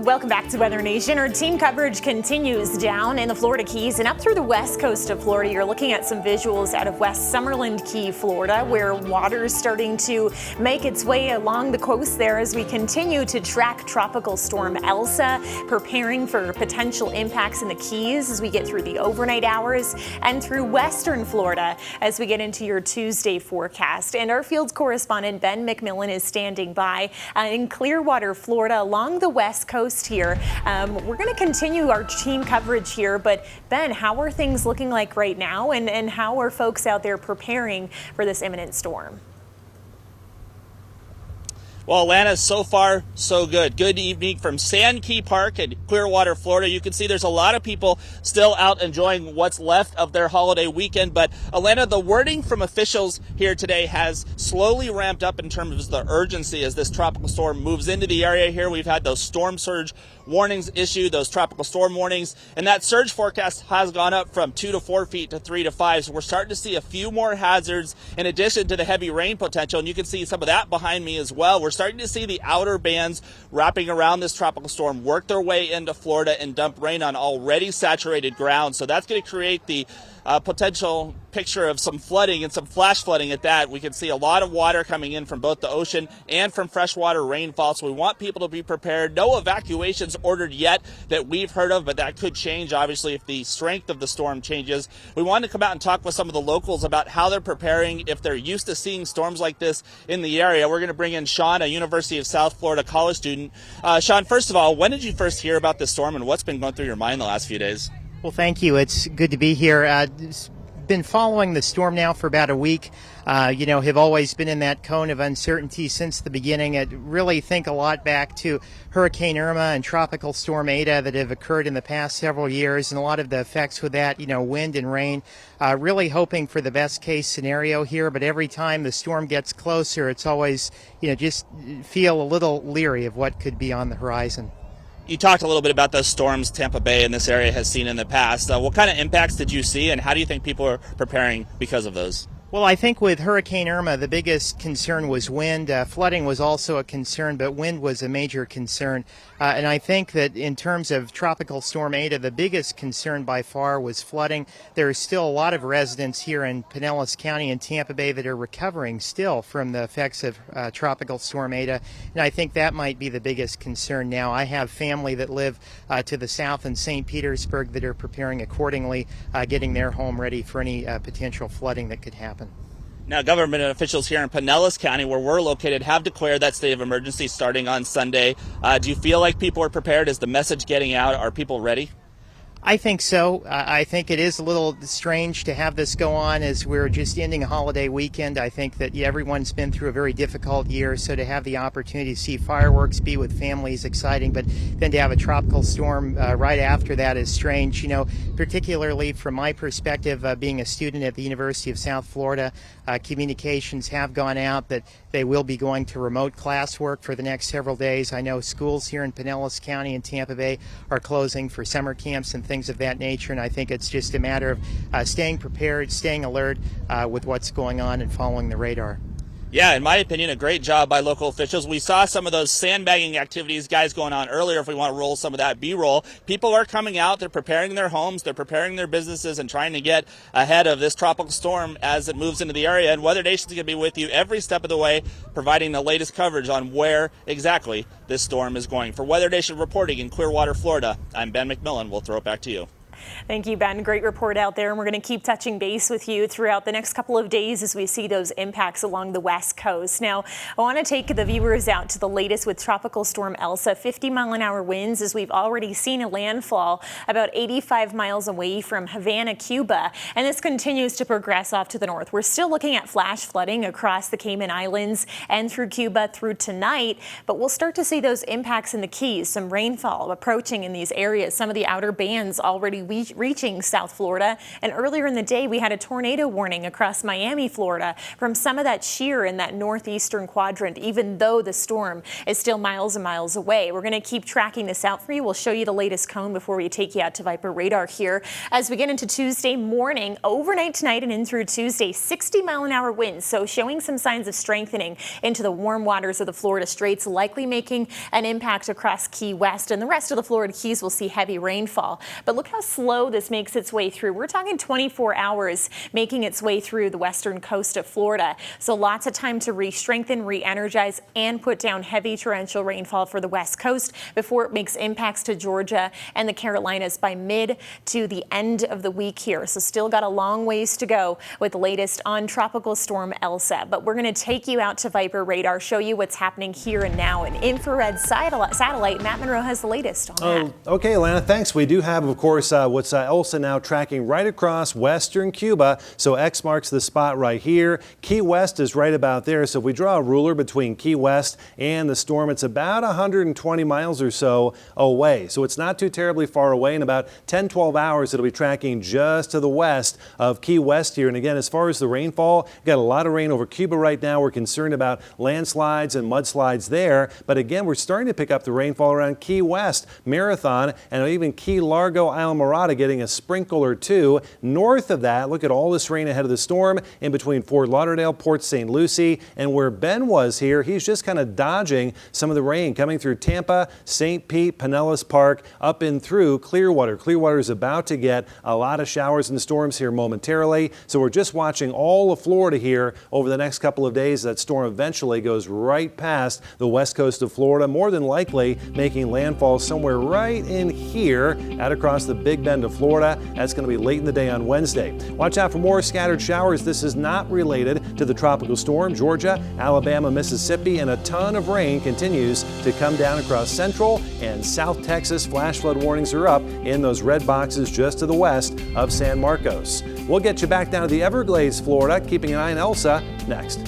Welcome back to Weather Nation. Our team coverage continues down in the Florida Keys and up through the west coast of Florida. You're looking at some visuals out of West Summerland Key, Florida, where water is starting to make its way along the coast there as we continue to track Tropical Storm Elsa, preparing for potential impacts in the Keys as we get through the overnight hours and through western Florida as we get into your Tuesday forecast. And our field correspondent Ben McMillan is standing by in Clearwater, Florida, along the west coast here. We're going to continue our team coverage here, but Ben, how are things looking like right now, and how are folks out there preparing for this imminent storm? Well, Atlanta, so far, so good. Good evening from Sand Key Park in Clearwater, Florida. You can see there's a lot of people still out enjoying what's left of their holiday weekend. But Atlanta, the wording from officials here today has slowly ramped up in terms of the urgency as this tropical storm moves into the area here. We've had those storm surge warnings issued, those tropical storm warnings, and that surge forecast has gone up from 2 to 4 feet to 3 to 5. So we're starting to see a few more hazards in addition to the heavy rain potential. And you can see some of that behind me as well. We're starting to see the outer bands wrapping around this tropical storm work their way into Florida and dump rain on already saturated ground. So that's going to create the potential picture of some flooding and some flash flooding at that. We can see a lot of water coming in from both the ocean and from freshwater rainfall. So we want people to be prepared. No evacuations ordered yet that we've heard of, but that could change, obviously, if the strength of the storm changes. We wanted to come out and talk with some of the locals about how they're preparing, if they're used to seeing storms like this in the area. We're going to bring in Sean, a University of South Florida college student. Sean, first of all, when did you first hear about this storm, and what's been going through your mind the last few days? Well, thank you. It's good to be here. Been following the storm now for about a week. Have always been in that cone of uncertainty since the beginning. I really think a lot back to Hurricane Irma and Tropical Storm Eta that have occurred in the past several years, and a lot of the effects with that, wind and rain. Really hoping for the best case scenario here, but every time the storm gets closer, it's always, just feel a little leery of what could be on the horizon. You talked a little bit about those storms Tampa Bay and this area has seen in the past. What kind of impacts did you see, and how do you think people are preparing because of those? Well, I think with Hurricane Irma, the biggest concern was wind. Flooding was also a concern, but wind was a major concern. And I think that in terms of Tropical Storm Eta, the biggest concern by far was flooding. There are still a lot of residents here in Pinellas County and Tampa Bay that are recovering still from the effects of Tropical Storm Eta. And I think that might be the biggest concern now. I have family that live to the south in St. Petersburg that are preparing accordingly, getting their home ready for any potential flooding that could happen. Now, government officials here in Pinellas County, where we're located, have declared that state of emergency starting on Sunday. Do you feel like people are prepared? Is the message getting out? Are people ready? I think so. I think it is a little strange to have this go on as we're just ending a holiday weekend. I think that everyone's been through a very difficult year, so to have the opportunity to see fireworks, be with family is exciting, but then to have a tropical storm right after that is strange. Particularly from my perspective, being a student at the University of South Florida, communications have gone out that they will be going to remote classwork for the next several days. I know schools here in Pinellas County and Tampa Bay are closing for summer camps and things of that nature, and I think it's just a matter of staying prepared, staying alert with what's going on and following the radar. Yeah, in my opinion, a great job by local officials. We saw some of those sandbagging activities, guys, going on earlier. If we want to roll some of that B-roll, people are coming out, they're preparing their homes, they're preparing their businesses and trying to get ahead of this tropical storm as it moves into the area. And WeatherNation is going to be with you every step of the way, providing the latest coverage on where exactly this storm is going. For WeatherNation reporting in Clearwater, Florida, I'm Ben McMillan. We'll throw it back to you. Thank you, Ben. Great report out there, and we're going to keep touching base with you throughout the next couple of days as we see those impacts along the west coast. Now, I want to take the viewers out to the latest with Tropical Storm Elsa. 50-mile-an-hour winds as we've already seen a landfall about 85 miles away from Havana, Cuba, and this continues to progress off to the north. We're still looking at flash flooding across the Cayman Islands and through Cuba through tonight, but we'll start to see those impacts in the Keys, some rainfall approaching in these areas. Some of the outer bands already reaching South Florida. And earlier in the day, we had a tornado warning across Miami, Florida, from some of that shear in that northeastern quadrant, even though the storm is still miles and miles away. We're going to keep tracking this out for you. We'll show you the latest cone before we take you out to Viper radar here. As we get into Tuesday morning, overnight tonight and in through Tuesday, 60-mile-an-hour winds, so showing some signs of strengthening into the warm waters of the Florida Straits, likely making an impact across Key West, and the rest of the Florida Keys will see heavy rainfall. But look how slow this makes its way through. We're talking 24 hours making its way through the western coast of Florida. So lots of time to re-strengthen, re-energize, and put down heavy torrential rainfall for the west coast before it makes impacts to Georgia and the Carolinas by mid to the end of the week here. So still got a long ways to go with the latest on Tropical Storm Elsa. But we're going to take you out to Viper radar, show you what's happening here and now. An infrared satellite. Matt Monroe has the latest on that. Okay, Alana, thanks. We do have, of course, what's Elsa now tracking right across western Cuba. So X marks the spot right here. Key West is right about there. So if we draw a ruler between Key West and the storm, it's about 120 miles or so away. So it's not too terribly far away. In about 10-12 hours, it'll be tracking just to the west of Key West here. And again, as far as the rainfall, got a lot of rain over Cuba right now. We're concerned about landslides and mudslides there. But again, we're starting to pick up the rainfall around Key West, Marathon, and even Key Largo, Islamorada getting a sprinkle or two. North of that, look at all this rain ahead of the storm in between Fort Lauderdale, Port St. Lucie, and where Ben was here, he's just kind of dodging some of the rain coming through Tampa, St. Pete, Pinellas Park, up and through Clearwater. Clearwater is about to get a lot of showers and storms here momentarily. So we're just watching all of Florida here over the next couple of days. That storm eventually goes right past the west coast of Florida, more than likely making landfall somewhere right in here out across the Big Bend of Florida. That's going to be late in the day on Wednesday. Watch out for more scattered showers. This is not related to the tropical storm. Georgia, Alabama, Mississippi, and a ton of rain continues to come down across central and south Texas. Flash flood warnings are up in those red boxes just to the west of San Marcos. We'll get you back down to the Everglades, Florida, keeping an eye on Elsa next.